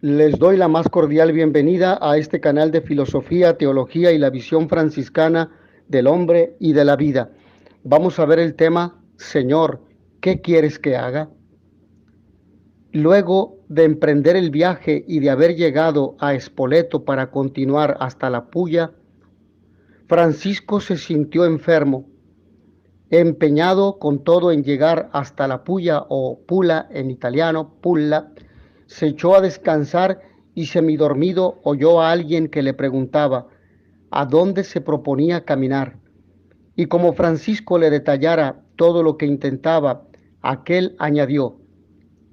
Les doy la más cordial bienvenida a este canal de filosofía, teología y la visión franciscana del hombre y de la vida. Vamos a ver el tema, Señor, ¿qué quieres que haga? Luego de emprender el viaje y de haber llegado a Spoleto para continuar hasta la Pulla, Francisco se sintió enfermo, empeñado con todo en llegar hasta la Pulla o Pula en italiano, Pulla. Se echó a descansar y semidormido oyó a alguien que le preguntaba a dónde se proponía caminar. Y como Francisco le detallara todo lo que intentaba, aquel añadió: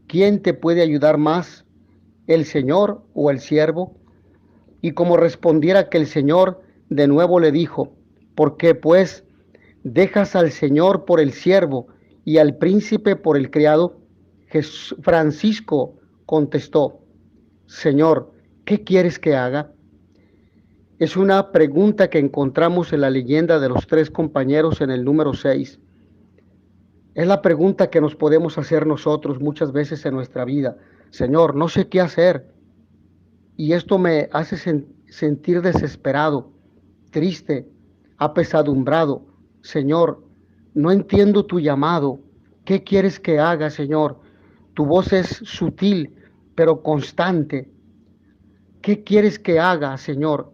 ¿quién te puede ayudar más, el Señor o el siervo? Y como respondiera que el Señor, de nuevo le dijo: ¿por qué pues dejas al Señor por el siervo y al príncipe por el criado? Francisco contestó: Señor, ¿qué quieres que haga? Es una pregunta que encontramos en la leyenda de los tres compañeros en el número 6. Es la pregunta que nos podemos hacer nosotros muchas veces en nuestra vida. Señor, no sé qué hacer. Y esto me hace sentir desesperado, triste, apesadumbrado. Señor, no entiendo tu llamado. ¿Qué quieres que haga, Señor? Tu voz es sutil, pero constante. ¿Qué quieres que haga, Señor?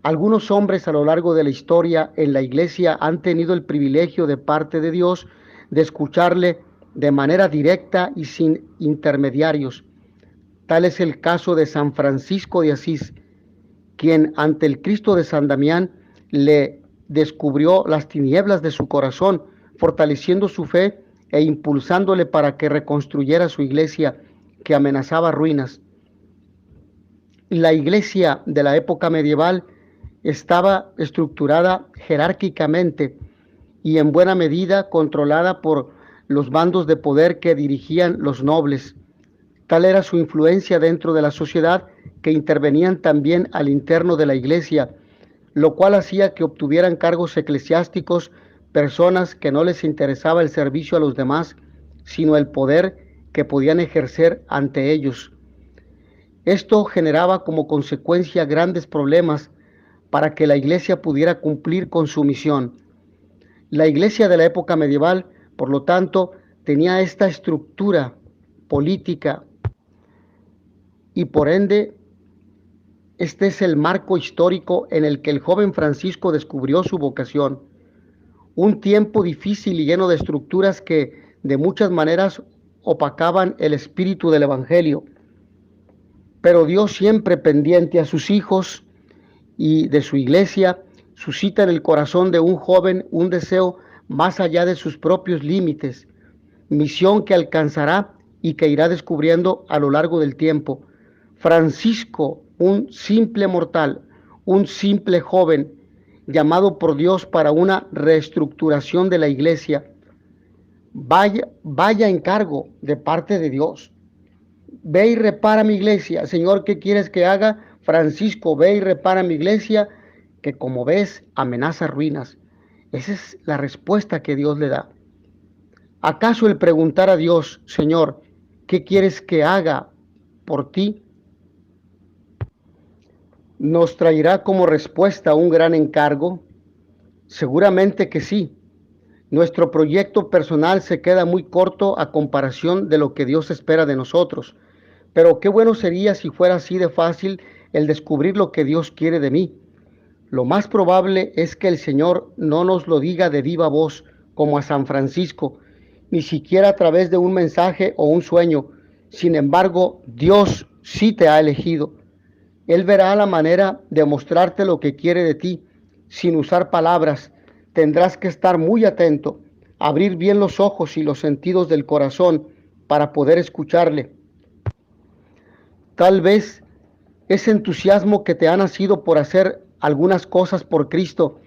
Algunos hombres a lo largo de la historia en la iglesia han tenido el privilegio de parte de Dios de escucharle de manera directa y sin intermediarios. Tal es el caso de San Francisco de Asís, quien ante el Cristo de San Damián le descubrió las tinieblas de su corazón, fortaleciendo su fe e impulsándole para que reconstruyera su iglesia que amenazaba ruinas. La iglesia de la época medieval estaba estructurada jerárquicamente y en buena medida controlada por los bandos de poder que dirigían los nobles. Tal era su influencia dentro de la sociedad que intervenían también al interno de la iglesia, lo cual hacía que obtuvieran cargos eclesiásticos personas que no les interesaba el servicio a los demás, sino el poder que podían ejercer ante ellos. Esto generaba como consecuencia grandes problemas para que la iglesia pudiera cumplir con su misión. La iglesia de la época medieval, por lo tanto, tenía esta estructura política y por ende, este es el marco histórico en el que el joven Francisco descubrió su vocación. Un tiempo difícil y lleno de estructuras que de muchas maneras opacaban el espíritu del evangelio. Pero Dios, siempre pendiente a sus hijos y de su iglesia, suscita en el corazón de un joven un deseo más allá de sus propios límites, misión que alcanzará y que irá descubriendo a lo largo del tiempo. Francisco, un simple mortal, un simple joven, llamado por Dios para una reestructuración de la iglesia, vaya encargo de parte de Dios. Ve y repara mi iglesia. Señor, ¿qué quieres que haga? Francisco, ve y repara mi iglesia, que como ves, amenaza ruinas. Esa es la respuesta que Dios le da. ¿Acaso el preguntar a Dios, Señor, ¿qué quieres que haga por ti?, nos traerá como respuesta un gran encargo? Seguramente que sí. Nuestro proyecto personal se queda muy corto a comparación de lo que Dios espera de nosotros. Pero qué bueno sería si fuera así de fácil el descubrir lo que Dios quiere de mí. Lo más probable es que el Señor no nos lo diga de viva voz, como a San Francisco, ni siquiera a través de un mensaje o un sueño. Sin embargo, Dios sí te ha elegido. Él verá la manera de mostrarte lo que quiere de ti, sin usar palabras. Tendrás que estar muy atento, abrir bien los ojos y los sentidos del corazón para poder escucharle. Tal vez ese entusiasmo que te ha nacido por hacer algunas cosas por Cristo,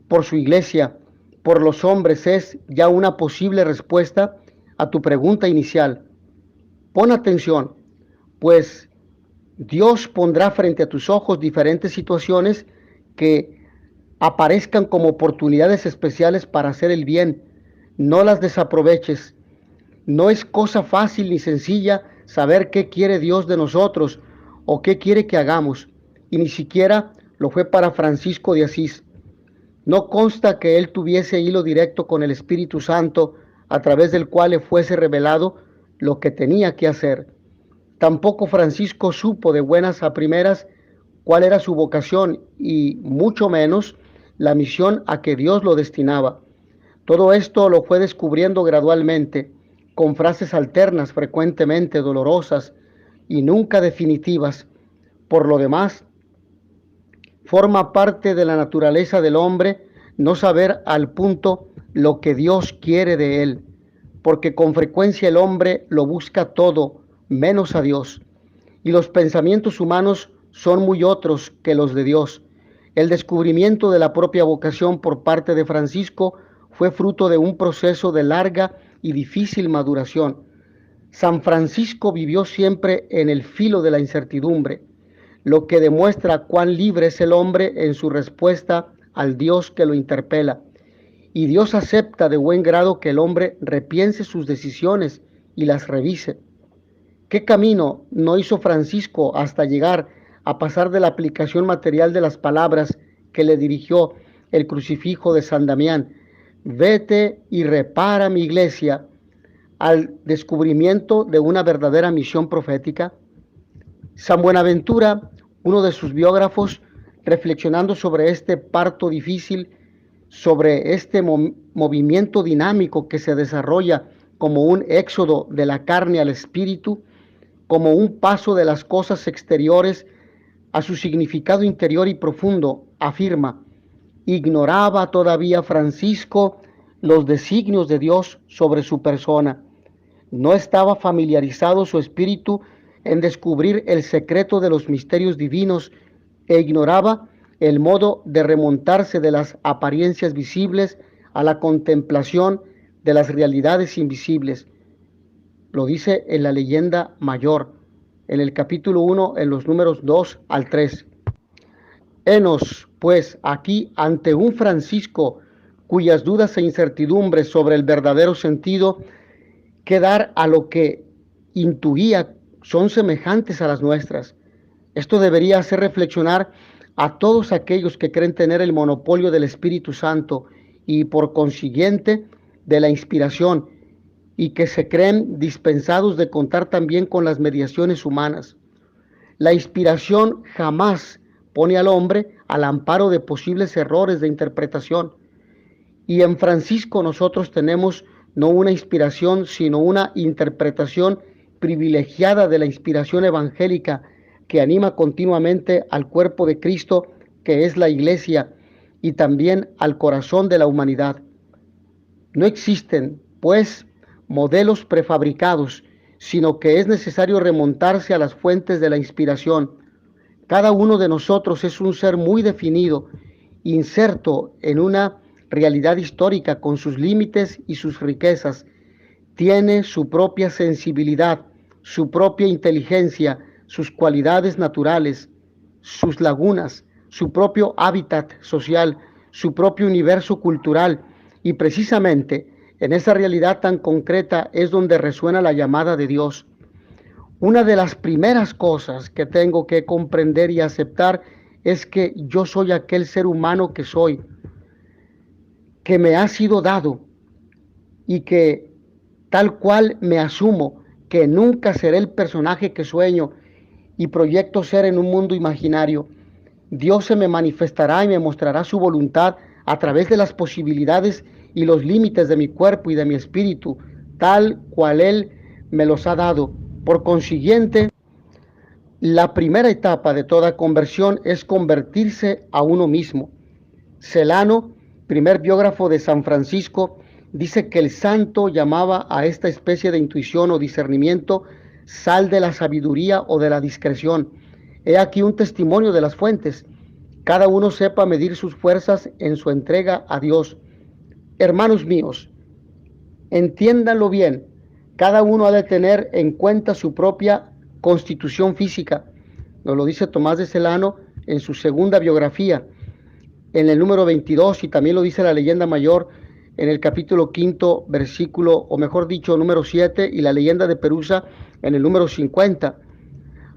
por su iglesia, por los hombres, es ya una posible respuesta a tu pregunta inicial. Pon atención, pues Dios pondrá frente a tus ojos diferentes situaciones que aparezcan como oportunidades especiales para hacer el bien. No las desaproveches. No es cosa fácil ni sencilla saber qué quiere Dios de nosotros o qué quiere que hagamos, y ni siquiera lo fue para Francisco de Asís. No consta que él tuviese hilo directo con el Espíritu Santo a través del cual le fuese revelado lo que tenía que hacer. Tampoco Francisco supo de buenas a primeras cuál era su vocación y mucho menos la misión a que Dios lo destinaba. Todo esto lo fue descubriendo gradualmente, con frases alternas, frecuentemente dolorosas y nunca definitivas. Por lo demás, forma parte de la naturaleza del hombre no saber al punto lo que Dios quiere de él, porque con frecuencia el hombre lo busca todo menos a Dios, y los pensamientos humanos son muy otros que los de Dios. El descubrimiento de la propia vocación por parte de Francisco fue fruto de un proceso de larga y difícil maduración. San Francisco vivió siempre en el filo de la incertidumbre, lo que demuestra cuán libre es el hombre en su respuesta al Dios que lo interpela. Y Dios acepta de buen grado que el hombre repiense sus decisiones y las revise. ¿Qué camino no hizo Francisco hasta llegar a pasar de la aplicación material de las palabras que le dirigió el crucifijo de San Damián: vete y repara mi iglesia, al descubrimiento de una verdadera misión profética? San Buenaventura, uno de sus biógrafos, reflexionando sobre este parto difícil, sobre este movimiento dinámico que se desarrolla como un éxodo de la carne al espíritu, como un paso de las cosas exteriores a su significado interior y profundo, afirma: ignoraba todavía Francisco los designios de Dios sobre su persona. No estaba familiarizado su espíritu en descubrir el secreto de los misterios divinos e ignoraba el modo de remontarse de las apariencias visibles a la contemplación de las realidades invisibles. Lo dice en la leyenda mayor, en el capítulo 1, en los números 2 al 3. Henos, pues, aquí ante un Francisco cuyas dudas e incertidumbres sobre el verdadero sentido que dar a lo que intuía son semejantes a las nuestras. Esto debería hacer reflexionar a todos aquellos que creen tener el monopolio del Espíritu Santo y por consiguiente de la inspiración, y que se creen dispensados de contar también con las mediaciones humanas. La inspiración jamás pone al hombre al amparo de posibles errores de interpretación. Y en Francisco nosotros tenemos no una inspiración, sino una interpretación privilegiada de la inspiración evangélica que anima continuamente al cuerpo de Cristo, que es la Iglesia, y también al corazón de la humanidad. No existen, pues, modelos prefabricados, sino que es necesario remontarse a las fuentes de la inspiración. Cada uno de nosotros es un ser muy definido, inserto en una realidad histórica con sus límites y sus riquezas. Tiene su propia sensibilidad, su propia inteligencia, sus cualidades naturales, sus lagunas, su propio hábitat social, su propio universo cultural, y precisamente en esa realidad tan concreta es donde resuena la llamada de Dios. Una de las primeras cosas que tengo que comprender y aceptar es que yo soy aquel ser humano que soy, que me ha sido dado, y que tal cual me asumo, que nunca seré el personaje que sueño y proyecto ser en un mundo imaginario. Dios se me manifestará y me mostrará su voluntad a través de las posibilidades y los límites de mi cuerpo y de mi espíritu, tal cual Él me los ha dado. Por consiguiente, la primera etapa de toda conversión es convertirse a uno mismo. Celano, primer biógrafo de San Francisco, dice que el santo llamaba a esta especie de intuición o discernimiento sal de la sabiduría o de la discreción. He aquí un testimonio de las fuentes. Cada uno sepa medir sus fuerzas en su entrega a Dios. Hermanos míos, entiéndanlo bien, cada uno ha de tener en cuenta su propia constitución física. Nos lo dice Tomás de Celano en su segunda biografía, en el número 22, y también lo dice la leyenda mayor en el capítulo 5, versículo, o mejor dicho, número 7, y la leyenda de Perusa en el número 50.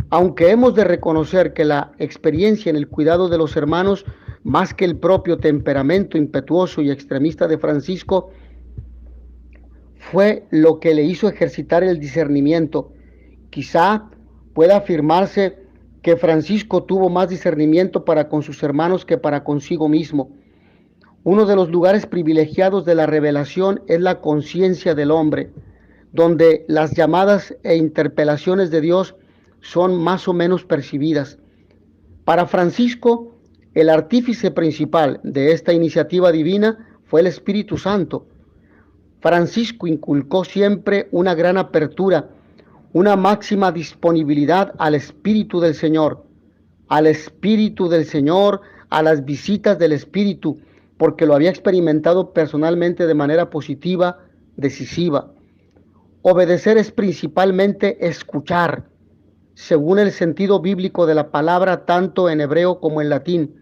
Aunque hemos de reconocer que la experiencia en el cuidado de los hermanos, más que el propio temperamento impetuoso y extremista de Francisco, fue lo que le hizo ejercitar el discernimiento. Quizá pueda afirmarse que Francisco tuvo más discernimiento para con sus hermanos que para consigo mismo. Uno de los lugares privilegiados de la revelación es la conciencia del hombre, donde las llamadas e interpelaciones de Dios son más o menos percibidas. Para Francisco, el artífice principal de esta iniciativa divina fue el Espíritu Santo. Francisco inculcó siempre una gran apertura, una máxima disponibilidad al Espíritu del Señor, a las visitas del Espíritu, porque lo había experimentado personalmente de manera positiva, decisiva. Obedecer es principalmente escuchar, según el sentido bíblico de la palabra, tanto en hebreo como en latín,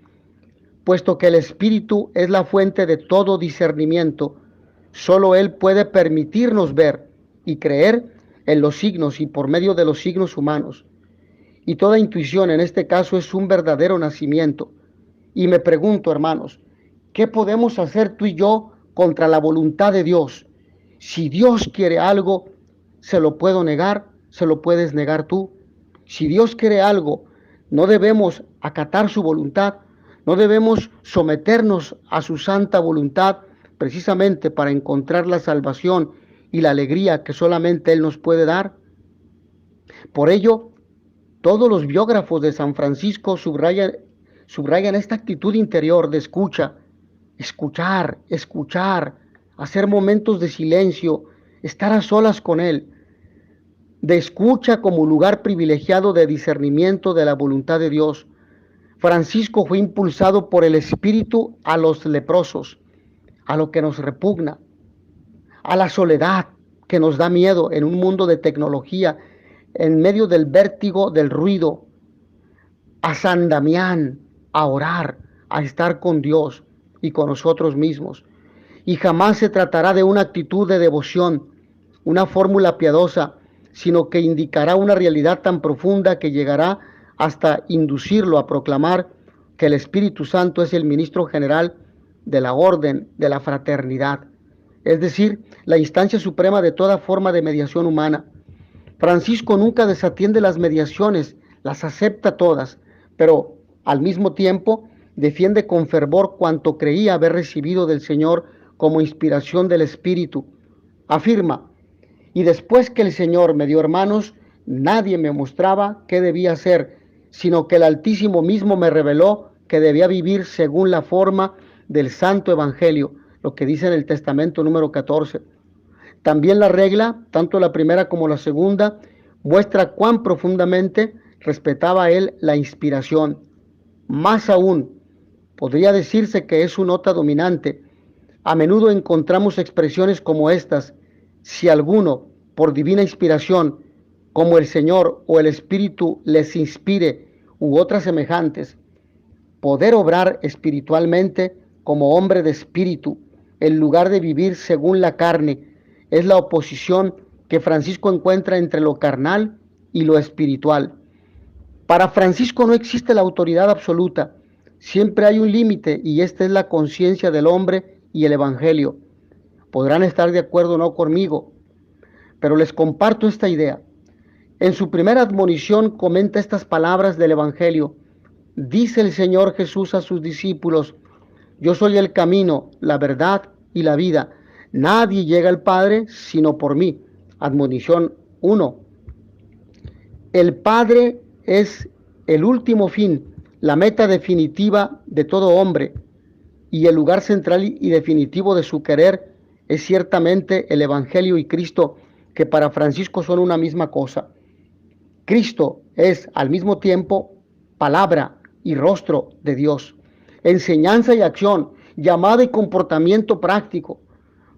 puesto que el Espíritu es la fuente de todo discernimiento. Solo Él puede permitirnos ver y creer en los signos y por medio de los signos humanos. Y toda intuición en este caso es un verdadero nacimiento. Y me pregunto, hermanos, ¿qué podemos hacer tú y yo contra la voluntad de Dios? Si Dios quiere algo, ¿se lo puedo negar? ¿Se lo puedes negar tú? Si Dios quiere algo, no debemos acatar su voluntad, no debemos someternos a su santa voluntad, precisamente para encontrar la salvación y la alegría que solamente Él nos puede dar. Por ello, todos los biógrafos de San Francisco subrayan esta actitud interior de escuchar, hacer momentos de silencio, estar a solas con Él, de escucha como lugar privilegiado de discernimiento de la voluntad de Dios. Francisco fue impulsado por el Espíritu a los leprosos, a lo que nos repugna, a la soledad que nos da miedo en un mundo de tecnología, en medio del vértigo del ruido, a San Damián, a orar, a estar con Dios y con nosotros mismos. Y jamás se tratará de una actitud de devoción, una fórmula piadosa, sino que indicará una realidad tan profunda que llegará hasta inducirlo a proclamar que el Espíritu Santo es el ministro general de la orden de la fraternidad, es decir, la instancia suprema de toda forma de mediación humana. Francisco nunca desatiende las mediaciones, las acepta todas, pero al mismo tiempo defiende con fervor cuanto creía haber recibido del Señor como inspiración del Espíritu. Afirma: y después que el Señor me dio hermanos, nadie me mostraba qué debía hacer, sino que el Altísimo mismo me reveló que debía vivir según la forma del Santo Evangelio, lo que dice en el Testamento número 14. También la regla, tanto la primera como la segunda, muestra cuán profundamente respetaba él la inspiración. Más aún, podría decirse que es su nota dominante. A menudo encontramos expresiones como estas: si alguno, por divina inspiración, como el Señor o el Espíritu les inspire, u otras semejantes. Poder obrar espiritualmente como hombre de espíritu, en lugar de vivir según la carne, es la oposición que Francisco encuentra entre lo carnal y lo espiritual. Para Francisco no existe la autoridad absoluta, siempre hay un límite, y esta es la conciencia del hombre y el Evangelio. Podrán estar de acuerdo o no conmigo, pero les comparto esta idea. En su primera admonición comenta estas palabras del Evangelio: dice el Señor Jesús a sus discípulos: yo soy el camino, la verdad y la vida. Nadie llega al Padre sino por mí. Admonición 1. El Padre es el último fin, la meta definitiva de todo hombre, y el lugar central y definitivo de su querer es ciertamente el Evangelio y Cristo, que para Francisco son una misma cosa. Cristo es al mismo tiempo palabra y rostro de Dios, enseñanza y acción, llamada y comportamiento práctico.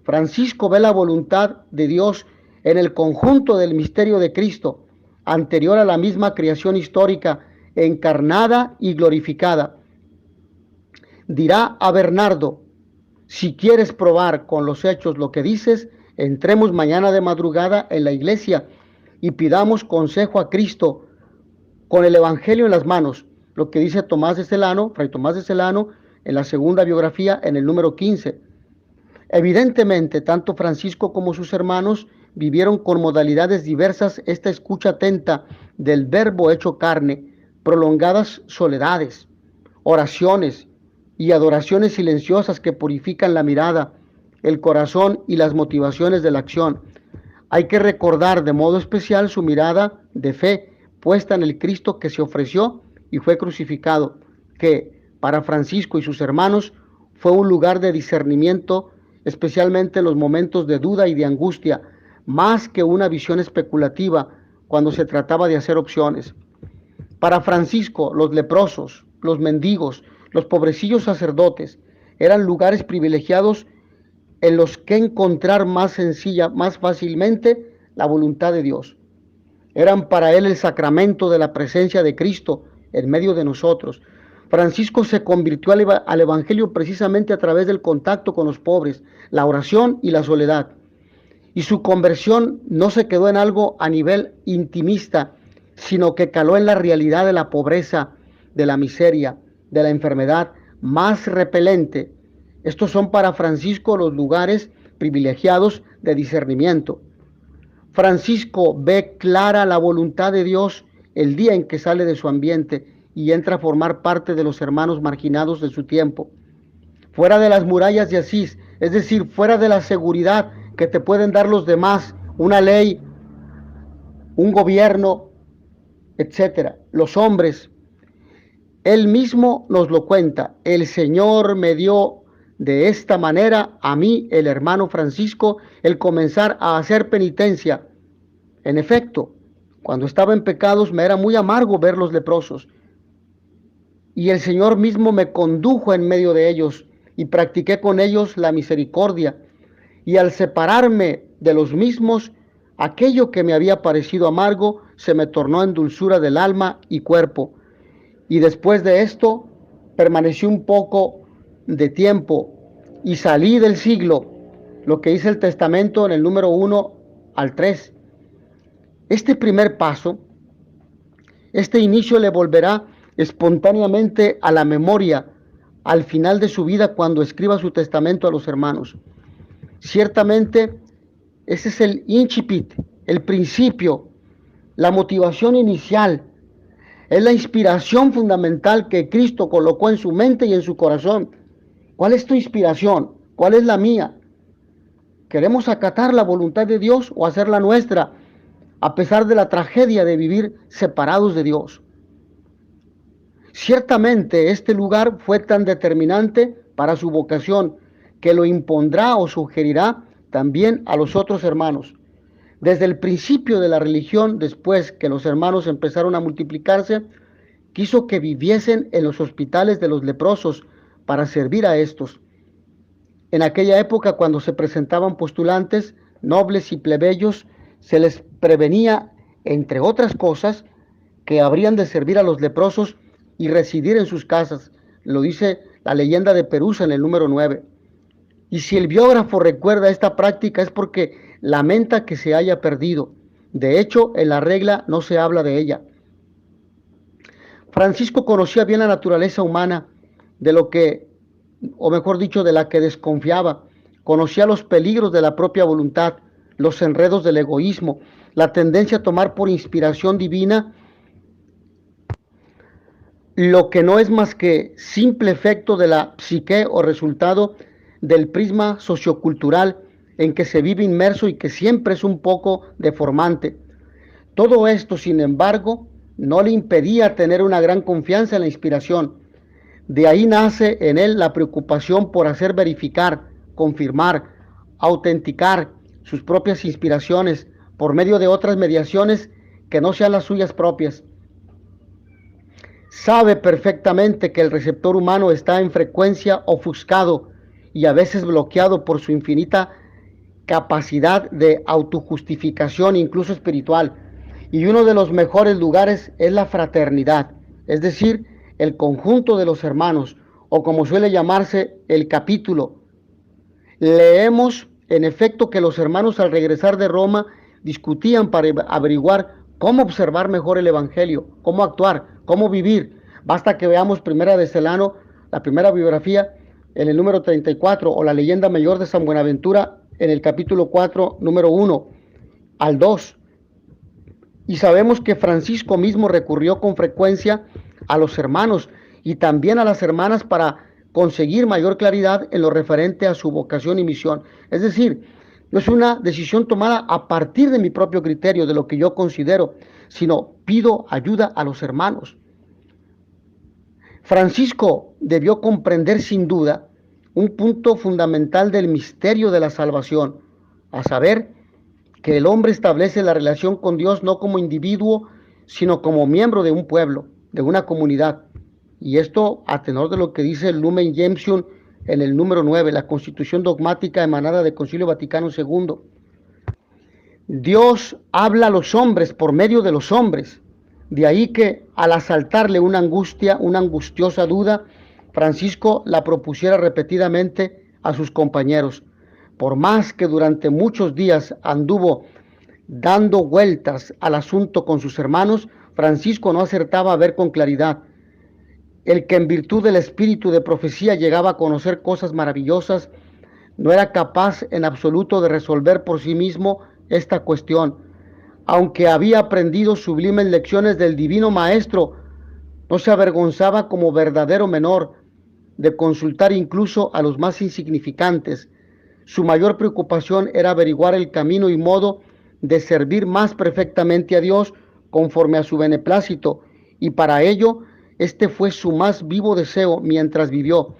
Francisco ve la voluntad de Dios en el conjunto del misterio de Cristo, anterior a la misma creación histórica, encarnada y glorificada. Dirá a Bernardo: si quieres probar con los hechos lo que dices, entremos mañana de madrugada en la iglesia y pidamos consejo a Cristo con el Evangelio en las manos, lo que dice Tomás de Celano, Fray Tomás de Celano, en la segunda biografía, en el número 15. Evidentemente, tanto Francisco como sus hermanos vivieron con modalidades diversas esta escucha atenta del Verbo hecho carne, prolongadas soledades, oraciones y adoraciones silenciosas que purifican la mirada, el corazón y las motivaciones de la acción. Hay que recordar de modo especial su mirada de fe puesta en el Cristo que se ofreció y fue crucificado, que para Francisco y sus hermanos fue un lugar de discernimiento, especialmente en los momentos de duda y de angustia, más que una visión especulativa cuando se trataba de hacer opciones. Para Francisco, los leprosos, los mendigos, los pobrecillos sacerdotes eran lugares privilegiados en los que encontrar más fácilmente la voluntad de Dios. Eran para él el sacramento de la presencia de Cristo en medio de nosotros. Francisco se convirtió al Evangelio precisamente a través del contacto con los pobres, la oración y la soledad. Y su conversión no se quedó en algo a nivel intimista, sino que caló en la realidad de la pobreza, de la miseria, de la enfermedad más repelente. Estos son para Francisco los lugares privilegiados de discernimiento. Francisco ve clara la voluntad de Dios el día en que sale de su ambiente y entra a formar parte de los hermanos marginados de su tiempo. Fuera de las murallas de Asís, es decir, fuera de la seguridad que te pueden dar los demás, una ley, un gobierno, etcétera. Los hombres, él mismo nos lo cuenta. El Señor me dio de esta manera a mí, el hermano Francisco, el comenzar a hacer penitencia. En efecto, cuando estaba en pecados me era muy amargo ver los leprosos. Y el Señor mismo me condujo en medio de ellos y practiqué con ellos la misericordia. Y al separarme de los mismos, aquello que me había parecido amargo se me tornó en dulzura del alma y cuerpo. Y después de esto permanecí un poco de tiempo y salí del siglo, lo que dice el testamento en el número 1 al 3. Este primer paso, este inicio le volverá espontáneamente a la memoria al final de su vida cuando escriba su testamento a los hermanos. Ciertamente, ese es el incipit, el principio, la motivación inicial, es la inspiración fundamental que Cristo colocó en su mente y en su corazón. ¿Cuál es tu inspiración? ¿Cuál es la mía? ¿Queremos acatar la voluntad de Dios o hacerla nuestra, a pesar de la tragedia de vivir separados de Dios? Ciertamente este lugar fue tan determinante para su vocación que lo impondrá o sugerirá también a los otros hermanos. Desde el principio de la religión, después que los hermanos empezaron a multiplicarse, quiso que viviesen en los hospitales de los leprosos para servir a estos. En aquella época, cuando se presentaban postulantes, nobles y plebeyos, se les prevenía, entre otras cosas, que habrían de servir a los leprosos y residir en sus casas. Lo dice la leyenda de Perusa en el número 9. Y si el biógrafo recuerda esta práctica es porque lamenta que se haya perdido. De hecho, en la regla no se habla de ella. Francisco conocía bien la naturaleza humana, de lo que, o mejor dicho, de la que desconfiaba. Conocía los peligros de la propia voluntad, los enredos del egoísmo, la tendencia a tomar por inspiración divina lo que no es más que simple efecto de la psique o resultado del prisma sociocultural en que se vive inmerso y que siempre es un poco deformante. Todo esto, sin embargo, no le impedía tener una gran confianza en la inspiración. De ahí nace en él la preocupación por hacer verificar, confirmar, autenticar sus propias inspiraciones por medio de otras mediaciones que no sean las suyas propias. Sabe perfectamente que el receptor humano está en frecuencia ofuscado y a veces bloqueado por su infinita capacidad de autojustificación, incluso espiritual. Y uno de los mejores lugares es la fraternidad, es decir, el conjunto de los hermanos, o como suele llamarse, el capítulo. Leemos, en efecto, que los hermanos al regresar de Roma discutían para averiguar cómo observar mejor el Evangelio, cómo actuar, cómo vivir. Basta que veamos Primera de Celano, la primera biografía, en el número 34, o la leyenda mayor de San Buenaventura, en el capítulo 4, número 1 al 2. Y sabemos que Francisco mismo recurrió con frecuencia a los hermanos y también a las hermanas para conseguir mayor claridad en lo referente a su vocación y misión. Es decir, no es una decisión tomada a partir de mi propio criterio, de lo que yo considero, sino pido ayuda a los hermanos. Francisco debió comprender sin duda un punto fundamental del misterio de la salvación, a saber, que el hombre establece la relación con Dios no como individuo, sino como miembro de un pueblo, de una comunidad. Y esto a tenor de lo que dice el Lumen Gentium en el número 9, la Constitución dogmática emanada del Concilio Vaticano II. Dios habla a los hombres por medio de los hombres. De ahí que al asaltarle una angustiosa duda, Francisco la propusiera repetidamente a sus compañeros. Por más que durante muchos días anduvo dando vueltas al asunto con sus hermanos, Francisco no acertaba a ver con claridad. El que en virtud del espíritu de profecía llegaba a conocer cosas maravillosas, no era capaz en absoluto de resolver por sí mismo esta cuestión. Aunque había aprendido sublimes lecciones del divino maestro, no se avergonzaba como verdadero menor de consultar incluso a los más insignificantes. Su mayor preocupación era averiguar el camino y modo de servir más perfectamente a Dios conforme a su beneplácito, y para ello este fue su más vivo deseo mientras vivió: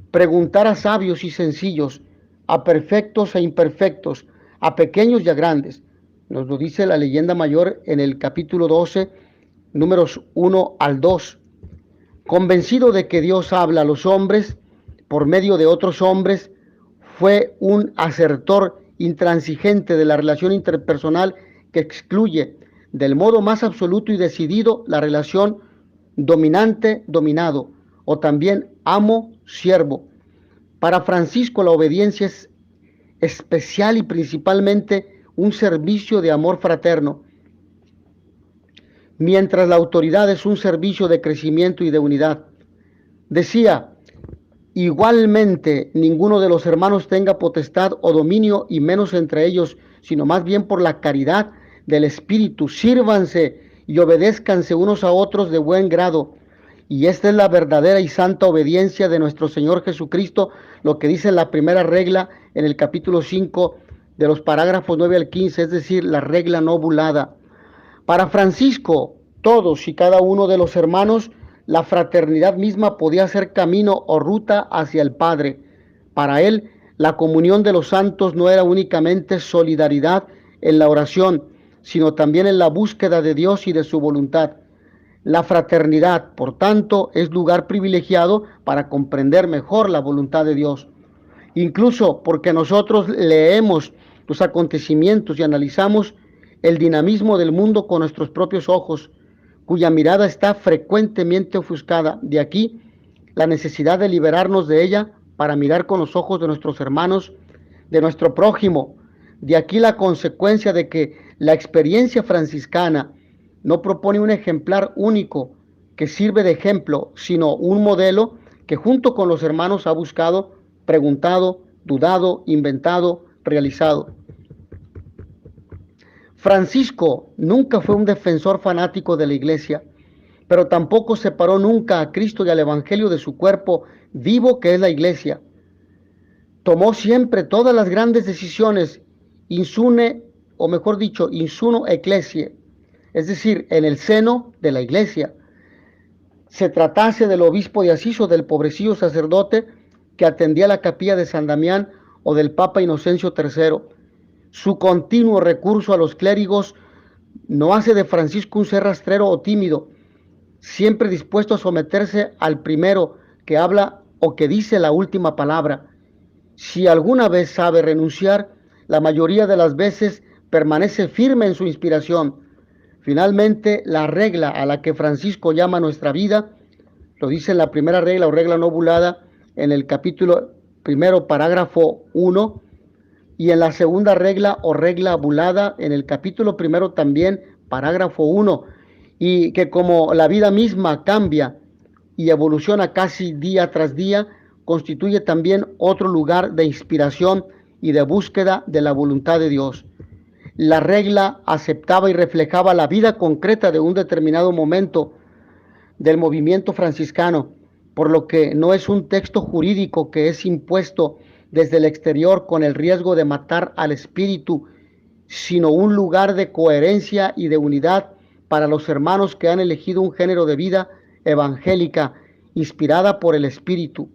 preguntar a sabios y sencillos, a perfectos e imperfectos, a pequeños y a grandes. Nos lo dice la leyenda mayor en el capítulo 12, números 1 al 2. Convencido de que Dios habla a los hombres por medio de otros hombres, fue un asertor intransigente de la relación interpersonal que excluye del modo más absoluto y decidido la relación dominante-dominado, o también amo-siervo. Para Francisco la obediencia es especial y principalmente un servicio de amor fraterno, mientras la autoridad es un servicio de crecimiento y de unidad. Decía: igualmente ninguno de los hermanos tenga potestad o dominio, y menos entre ellos, sino más bien por la caridad del Espíritu. Sírvanse y obedézcanse unos a otros de buen grado. Y esta es la verdadera y santa obediencia de nuestro Señor Jesucristo, lo que dice la primera regla en el capítulo 5 de los parágrafos 9 al 15, es decir, la regla no bulada. Para Francisco, todos y cada uno de los hermanos, la fraternidad misma podía ser camino o ruta hacia el Padre. Para él, la comunión de los santos no era únicamente solidaridad en la oración, sino también en la búsqueda de Dios y de su voluntad. La fraternidad, por tanto, es lugar privilegiado para comprender mejor la voluntad de Dios. Incluso porque nosotros leemos los acontecimientos y analizamos el dinamismo del mundo con nuestros propios ojos, cuya mirada está frecuentemente ofuscada. De aquí la necesidad de liberarnos de ella para mirar con los ojos de nuestros hermanos, de nuestro prójimo. De aquí la consecuencia de que la experiencia franciscana no propone un ejemplar único que sirve de ejemplo, sino un modelo que junto con los hermanos ha buscado, preguntado, dudado, inventado, realizado. Francisco nunca fue un defensor fanático de la Iglesia, pero tampoco separó nunca a Cristo y al Evangelio de su cuerpo vivo, que es la Iglesia. Tomó siempre todas las grandes decisiones insune, o mejor dicho, insuno ecclesiae, es decir, en el seno de la Iglesia. Se tratase del obispo de Asís o del pobrecillo sacerdote que atendía la capilla de San Damián, o del Papa Inocencio III. Su continuo recurso a los clérigos no hace de Francisco un ser rastrero o tímido, siempre dispuesto a someterse al primero que habla o que dice la última palabra. Si alguna vez sabe renunciar, la mayoría de las veces permanece firme en su inspiración. Finalmente, la regla a la que Francisco llama nuestra vida, lo dice en la primera regla o regla no bulada, en el capítulo primero, parágrafo 1, Y en la segunda regla o regla abulada, en el capítulo primero también, parágrafo 1, y que como la vida misma cambia y evoluciona casi día tras día, constituye también otro lugar de inspiración y de búsqueda de la voluntad de Dios. La regla aceptaba y reflejaba la vida concreta de un determinado momento del movimiento franciscano, por lo que no es un texto jurídico que es impuesto desde el exterior con el riesgo de matar al espíritu, sino un lugar de coherencia y de unidad para los hermanos que han elegido un género de vida evangélica inspirada por el Espíritu.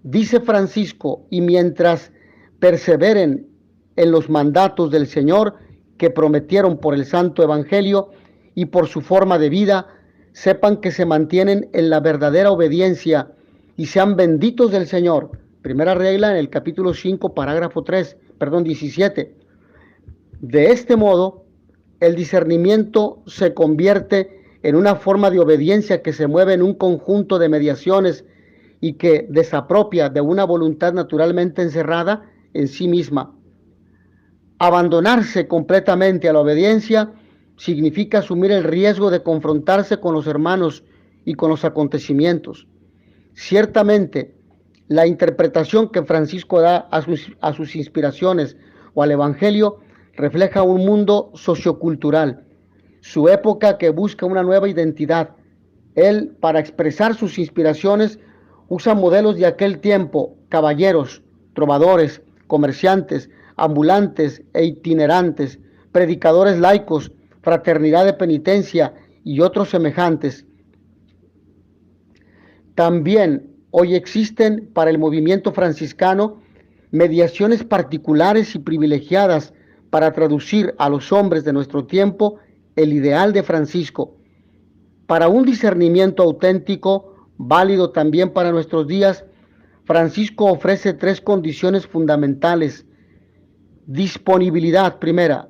Dice Francisco, y mientras perseveren en los mandatos del Señor que prometieron por el Santo Evangelio y por su forma de vida, sepan que se mantienen en la verdadera obediencia y sean benditos del Señor. Primera regla en el capítulo 5, parágrafo 17. De este modo, el discernimiento se convierte en una forma de obediencia que se mueve en un conjunto de mediaciones y que desapropia de una voluntad naturalmente encerrada en sí misma. Abandonarse completamente a la obediencia significa asumir el riesgo de confrontarse con los hermanos y con los acontecimientos. Ciertamente, la interpretación que Francisco da a sus inspiraciones o al Evangelio refleja un mundo sociocultural, su época que busca una nueva identidad. Él, para expresar sus inspiraciones, usa modelos de aquel tiempo, caballeros, trovadores, comerciantes, ambulantes e itinerantes, predicadores laicos, fraternidad de penitencia y otros semejantes. También hoy existen para el movimiento franciscano mediaciones particulares y privilegiadas para traducir a los hombres de nuestro tiempo el ideal de Francisco. Para un discernimiento auténtico, válido también para nuestros días, Francisco ofrece 3 condiciones fundamentales. Disponibilidad, primera;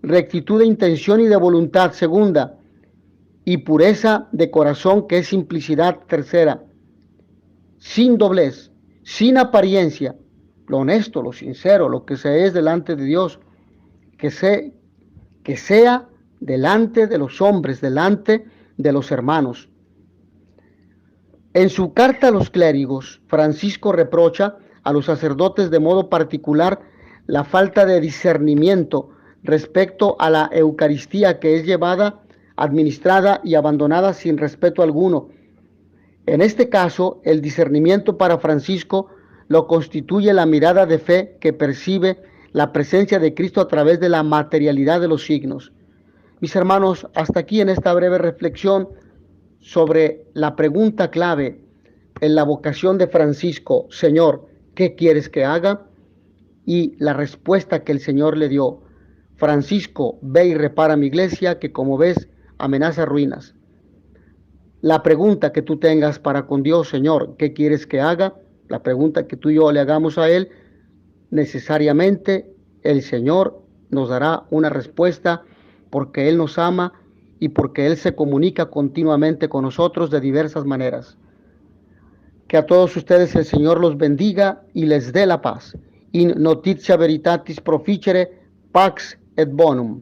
rectitud de intención y de voluntad, segunda; y pureza de corazón, que es simplicidad, tercera. Sin doblez, sin apariencia, lo honesto, lo sincero, lo que se es delante de Dios, que sea delante de los hombres, delante de los hermanos. En su carta a los clérigos, Francisco reprocha a los sacerdotes de modo particular la falta de discernimiento respecto a la Eucaristía, que es llevada, administrada y abandonada sin respeto alguno. En este caso, el discernimiento para Francisco lo constituye la mirada de fe que percibe la presencia de Cristo a través de la materialidad de los signos. Mis hermanos, hasta aquí en esta breve reflexión sobre la pregunta clave en la vocación de Francisco: Señor, ¿qué quieres que haga? Y la respuesta que el Señor le dio: Francisco, ve y repara mi iglesia, que como ves amenaza ruinas. La pregunta que tú tengas para con Dios: Señor, ¿qué quieres que haga? La pregunta que tú y yo le hagamos a Él, necesariamente el Señor nos dará una respuesta, porque Él nos ama y porque Él se comunica continuamente con nosotros de diversas maneras. Que a todos ustedes el Señor los bendiga y les dé la paz. In notitia veritatis proficere, pax et bonum.